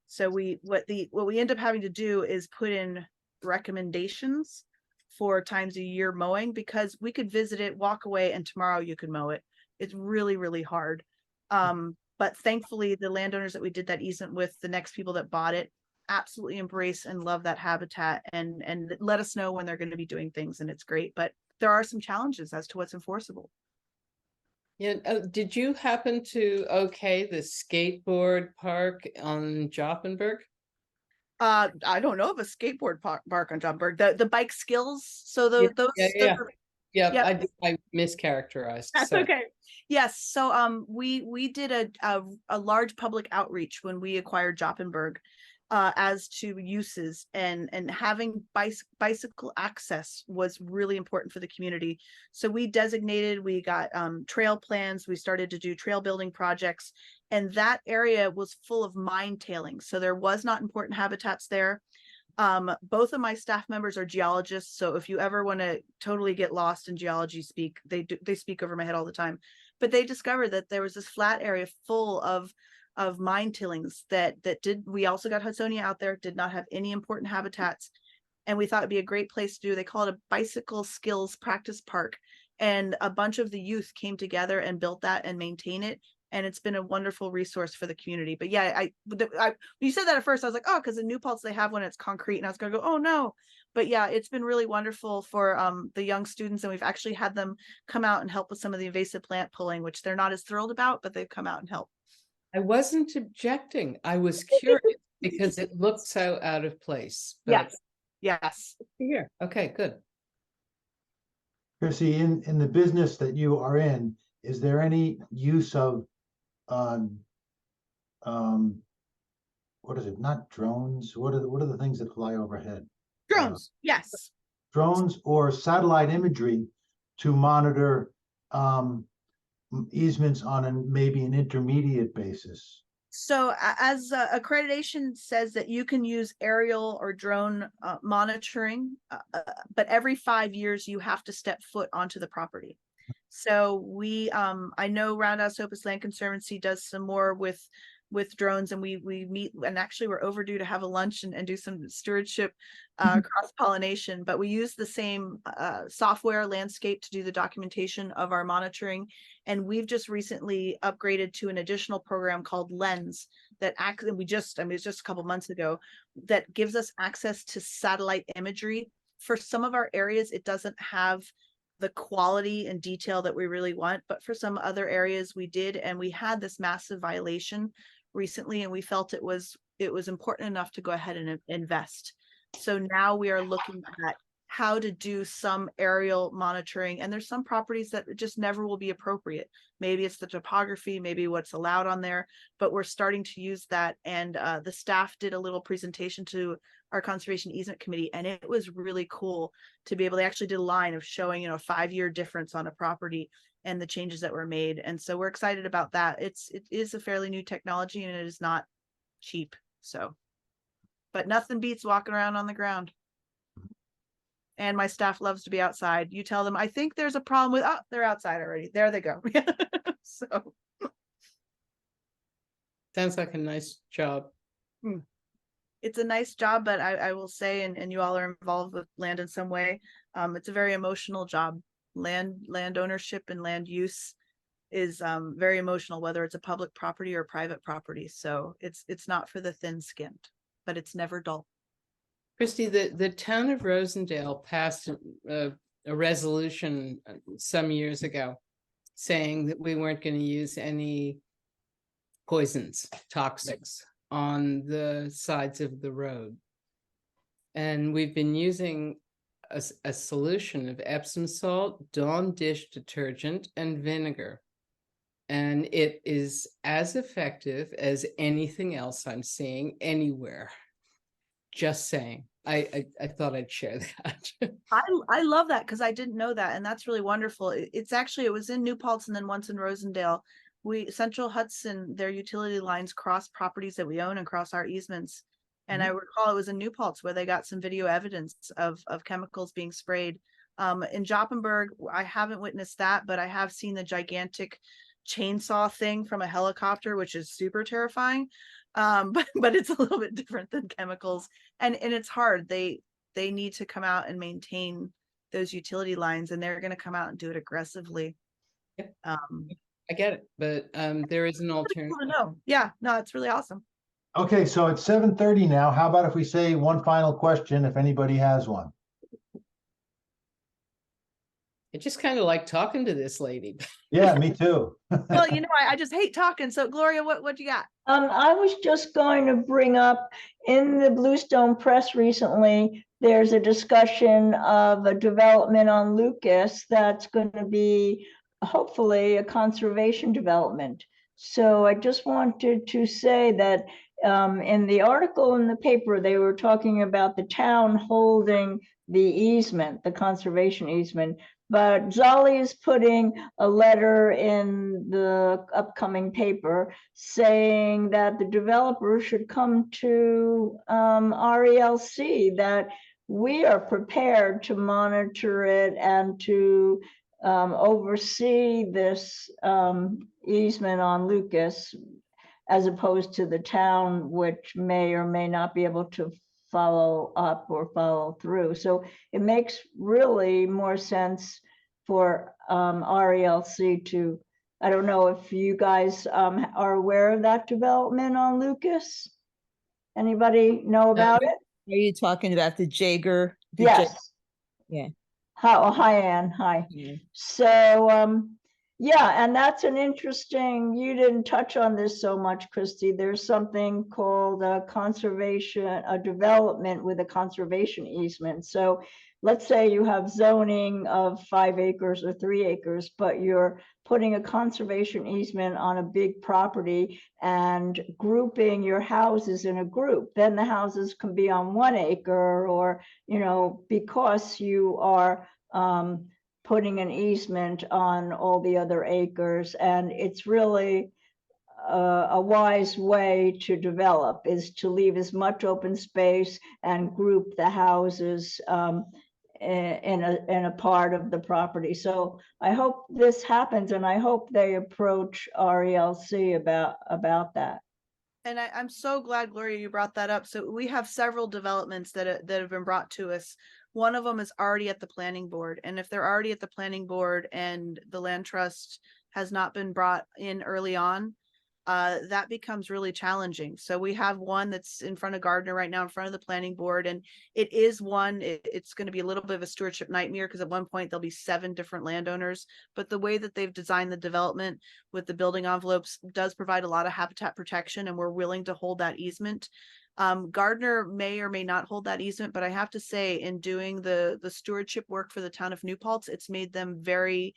So what we end up having to do is put in recommendations for times a year mowing, because we could visit it, walk away, and tomorrow you could mow it. It's really, really hard. But thankfully, the landowners that we did that easement with, the next people that bought it, absolutely embrace and love that habitat and let us know when they're going to be doing things, and it's great. But there are some challenges as to what's enforceable. Yeah. Did you happen to the skateboard park on Jopenberg? I don't know of a skateboard park on Jopenberg. The bike skills. So I mischaracterized. That's okay. Yes. So we did a large public outreach when we acquired Jopenberg as to uses, and having bicycle access was really important for the community. So we got trail plans. We started to do trail building projects, and that area was full of mine tailings. So there was not important habitats there. Both of my staff members are geologists, so if you ever want to totally get lost in geology speak, they speak over my head all the time. But they discovered that there was this flat area full of mine tillings that did. We also got Hudsonia out there, did not have any important habitats, and we thought it'd be a great place to do. They call it a bicycle skills practice park, and a bunch of the youth came together and built that and maintain it. And it's been a wonderful resource for the community. But yeah, I when you said that at first, I was like, oh, because in New Paltz they have one, it's concrete, and I was gonna go, oh no. But yeah, it's been really wonderful for the young students, and we've actually had them come out and help with some of the invasive plant pulling, which they're not as thrilled about, but they've come out and helped. I wasn't objecting. I was curious because it looked so out of place. But Yes. here, okay, good. Chrissy, in the business that you are in, is there any use of what is it? Not drones. What are the things that fly overhead? Drones. Yes. Drones or satellite imagery to monitor easements on maybe an intermediate basis? So as accreditation says that you can use aerial or drone monitoring, but every 5 years you have to step foot onto the property. So we, I know Roundhouse Opus Land Conservancy does some more with drones, and we meet, and actually we're overdue to have a lunch and do some stewardship cross-pollination, but we use the same software landscape to do the documentation of our monitoring. And we've just recently upgraded to an additional program called Lens that acts, and it's just a couple months ago, that gives us access to satellite imagery. For some of our areas, it doesn't have the quality and detail that we really want, but for some other areas we did, and we had this massive violation recently, and we felt it was important enough to go ahead and invest. So now we are looking at how to do some aerial monitoring, and there's some properties that just never will be appropriate. Maybe it's the topography, maybe what's allowed on there, but we're starting to use that. And the staff did a little presentation to our conservation easement committee, and it was really cool to be able, they actually did a line of showing, a 5-year difference on a property and the changes that were made. And so we're excited about that. It is a fairly new technology, and it is not cheap. So, but nothing beats walking around on the ground. And my staff loves to be outside. You tell them, I think there's a problem with, they're outside already. There they go. So. Sounds like a nice job. It's a nice job, but I will say, and you all are involved with land in some way, it's a very emotional job. Land ownership and land use is very emotional, whether it's a public property or private property. So it's not for the thin-skinned, but it's never dull. Christie, the town of Rosendale passed a resolution some years ago saying that we weren't going to use any poisons, toxics on the sides of the road. And we've been using a solution of Epsom salt, Dawn dish detergent, and vinegar. And it is as effective as anything else I'm seeing anywhere. Just saying. I thought I'd share that. I love that, because I didn't know that, and that's really wonderful. It was in New Paltz and then once in Rosendale. Central Hudson, their utility lines cross properties that we own and cross our easements. And I recall it was in New Paltz where they got some video evidence of chemicals being sprayed. In Joppenberg, I haven't witnessed that, but I have seen the gigantic chainsaw thing from a helicopter, which is super terrifying. But it's a little bit different than chemicals, and it's hard. They need to come out and maintain those utility lines, and they're going to come out and do it aggressively. Yep. I get it, but there is an alternative. No, yeah, no, it's really awesome. Okay, so it's 7:30 now. How about if we say one final question, if anybody has one? I just kind of like talking to this lady. Yeah, me too. Well, I just hate talking. So Gloria, what you got? I was just going to bring up, in the Bluestone Press recently, there's a discussion of a development on Lucas that's going to be hopefully a conservation development. So I just wanted to say that in the article in the paper, they were talking about the town holding the easement, the conservation easement. But Zolly is putting a letter in the upcoming paper saying that the developer should come to RELC, that we are prepared to monitor it and to oversee this easement on Lucas, as opposed to the town, which may or may not be able to follow up or follow through. So it makes really more sense for RELC to, I don't know if you guys are aware of that development on Lucas? Anybody know about it? Are you talking about the Jager? the Ja- Yes. Yeah. Hi, Ann. Hi. Yeah. So, yeah, and that's an interesting, you didn't touch on this so much, Christie. There's something called a development with a conservation easement. So let's say you have zoning of 5 acres or 3 acres, but you're putting a conservation easement on a big property and grouping your houses in a group. Then the houses can be on 1 acre, or, because you are putting an easement on all the other acres. And it's really a wise way to develop, is to leave as much open space and group the houses in a part of the property. So I hope this happens, and I hope they approach RELC about that. And I'm so glad, Gloria, you brought that up. So we have several developments that have been brought to us. One of them is already at the planning board. And if they're already at the planning board and the land trust has not been brought in early on, that becomes really challenging. So we have one that's in front of Gardner right now, in front of the planning board. And it is one, it's going to be a little bit of a stewardship nightmare, because at one point there'll be 7 different landowners. But the way that they've designed the development with the building envelopes does provide a lot of habitat protection, and we're willing to hold that easement. Gardner may or may not hold that easement, but I have to say, in doing the stewardship work for the town of New Paltz, it's made them very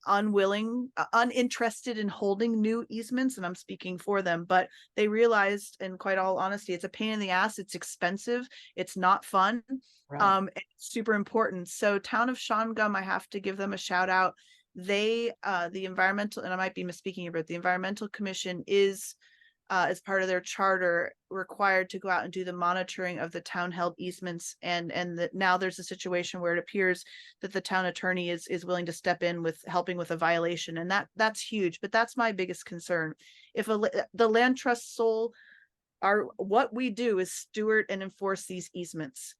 uninterested in holding new easements, and I'm speaking for them. But they realized, in quite all honesty, it's a pain in the ass, it's expensive, it's not fun, Right. it's super important. So town of Shawangum, I have to give them a shout out. They the environmental, and I might be misspeaking about, the environmental commission is as part of their charter required to go out and do the monitoring of the town held easements, and that now there's a situation where it appears that the town attorney is willing to step in with helping with a violation, and that's huge. But that's my biggest concern. If the land trust what we do is steward and enforce these easements,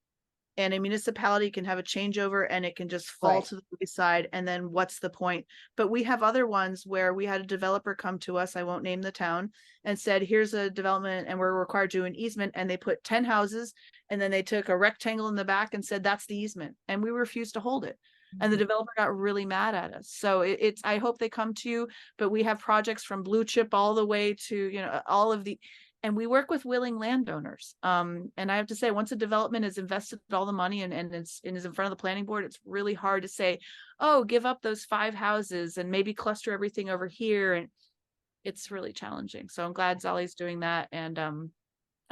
and a municipality can have a changeover and it can just fall Right. to the wayside, and then what's the point? But we have other ones where we had a developer come to us, I won't name the town, and said, here's a development and we're required to do an easement, and they put 10 houses, and then they took a rectangle in the back and said that's the easement, and we refused to hold it. And the developer got really mad at us. So it's, I hope they come to you, but we have projects from blue chip all the way to, all of the, and we work with willing landowners. And I have to say, once a development has invested all the money and is in front of the planning board, it's really hard to say, oh, give up those 5 houses and maybe cluster everything over here. And it's really challenging. So I'm glad Zolly's doing that. And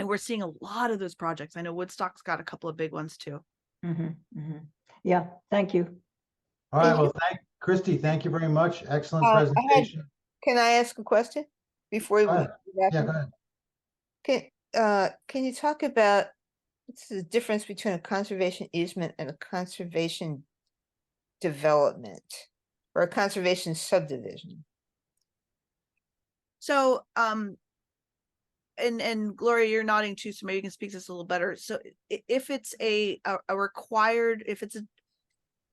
we're seeing a lot of those projects. I know Woodstock's got a couple of big ones too. Yeah, thank you. All right, Thank well, Christie, thank you very much. Excellent I had- presentation. Can I ask a question before we Go ahead. wrap Yeah, up? go ahead. Can you talk about what's the difference between a conservation easement and a conservation development or a conservation subdivision? So, and Gloria, you're nodding too, so maybe you can speak to this a little better. So if it's a required,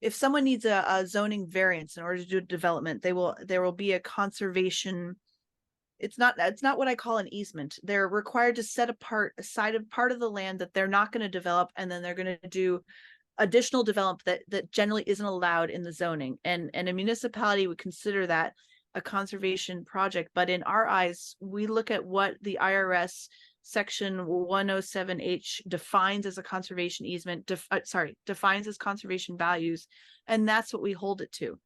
if someone needs a zoning variance in order to do a development, there will be a conservation. It's not what I call an easement. They're required to set apart a side of part of the land that they're not going to develop, and then they're going to do additional development that generally isn't allowed in the zoning. And a municipality would consider that a conservation project. But in our eyes, we look at what the IRS section 107H defines as a conservation easement, defines as conservation values, and that's what we hold it to.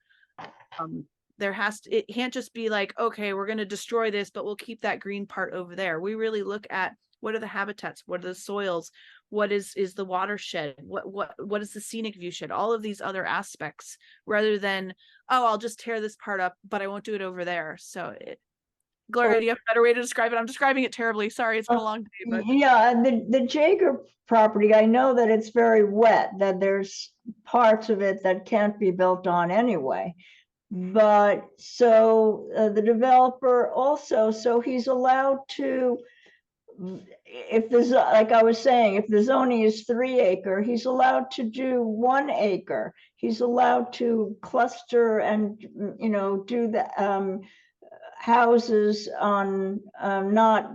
It can't just be like, okay, we're going to destroy this, but we'll keep that green part over there. We really look at what are the habitats, what are the soils, what is the watershed, what is the scenic view shed, all of these other aspects, rather than, oh, I'll just tear this part up, but I won't do it over there. So Gloria, do you have a better way to describe it? I'm describing it terribly. Sorry, it's been a long day, but Yeah, the Jaeger property, I know that it's very wet, that there's parts of it that can't be built on anyway. But so the developer also, so he's allowed to, if there's, like I was saying, if the zoning is 3 acre, he's allowed to do 1 acre. He's allowed to cluster and, you know, do the houses on not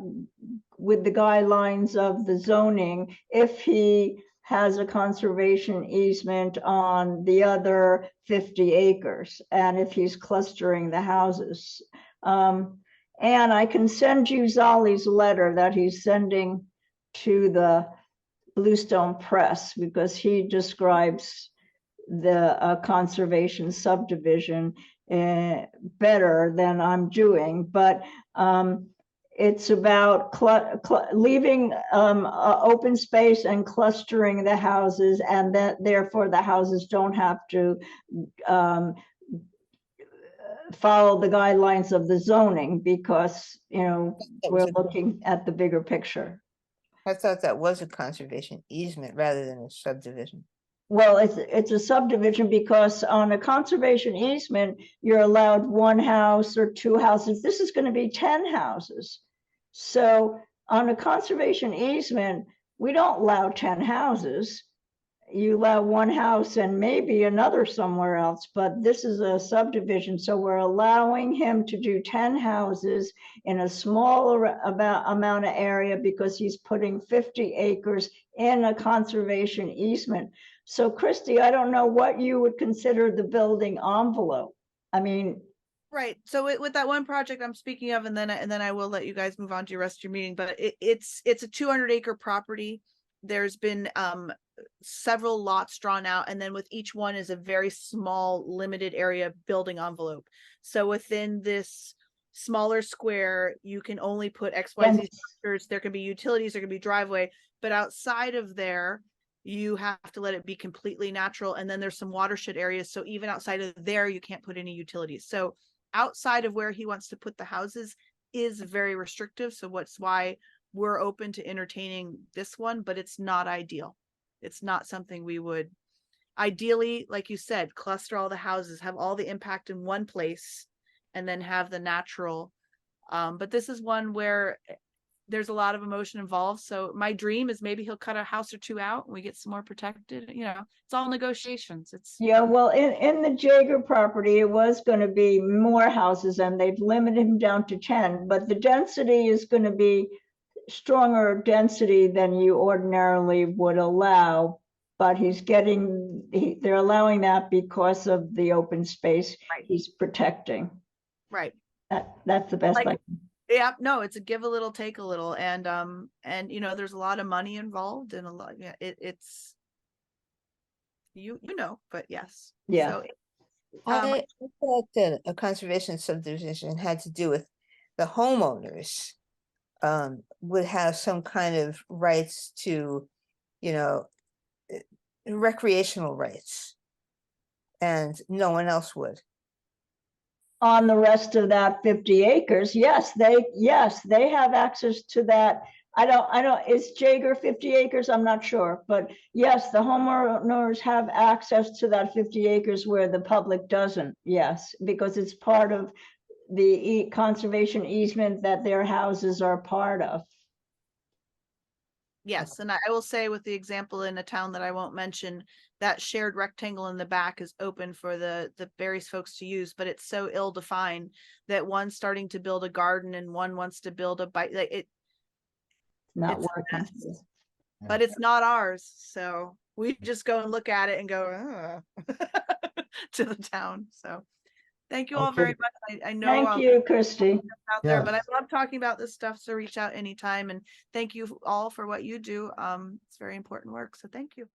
with the guidelines of the zoning if he has a conservation easement on the other 50 acres and if he's clustering the houses. And I can send you Zolly's letter that he's sending to the Bluestone Press, because he describes the conservation subdivision better than I'm doing, but it's about leaving open space and clustering the houses, and that therefore the houses don't have to follow the guidelines of the zoning, because, you know, we're looking at the bigger picture. I thought that was a conservation easement rather than a subdivision. Well, it's a subdivision, because on a conservation easement, you're allowed 1 house or 2 houses. This is going to be 10 houses. So on a conservation easement, we don't allow 10 houses. You allow 1 house and maybe another somewhere else, but this is a subdivision. So we're allowing him to do 10 houses in a smaller amount of area, because he's putting 50 acres in a conservation easement. So Christie, I don't know what you would consider the building envelope. I mean, right. So with that one project I'm speaking of, and then I will let you guys move on to your rest of your meeting, but it's a 200 acre property. There's been several lots drawn out, and then with each one is a very small limited area building envelope. So within this smaller square, you can only put XYZ structures. There can be utilities, there can be driveway, but outside of there, you have to let it be completely natural. And then there's some watershed areas. So even outside of there, you can't put any utilities. So outside of where he wants to put the houses is very restrictive. So why we're open to entertaining this one, but it's not ideal. It's not something we would ideally, like you said, cluster all the houses, have all the impact in one place, and then have the natural. But this is one where there's a lot of emotion involved. So my dream is maybe he'll cut a house or 2 out and we get some more protected. You know, it's all negotiations. Yeah, well, in the Jaeger property, it was going to be more houses, and they've limited him down to 10, but the density is going to be stronger density than you ordinarily would allow. But they're allowing that because of the open space he's protecting. Right. That's the best I can. Yeah, no, it's a give a little, take a little, and you know, there's a lot of money involved, and a lot. Yeah, it's you know, but yes, yeah. So, I thought that a conservation subdivision had to do with the homeowners would have some kind of rights to, you know, recreational rights, and no one else would. On the rest of that 50 acres, yes, they have access to that. I don't, is Jaeger 50 acres? I'm not sure, but yes, the homeowners have access to that 50 acres where the public doesn't. Yes, because it's part of the conservation easement that their houses are part of. yes, and I will say, with the example in a town that I won't mention, that shared rectangle in the back is open for the various folks to use, but it's so ill defined that one's starting to build a garden and one wants to build a bike. Like it's Not working. But it's not ours, so we just go and look at it and go to the town. So thank you all very much. I know Thank you, Christie. out there, but I love talking about this stuff, so reach out anytime, and thank you all for what you do. It's very important work, so thank you.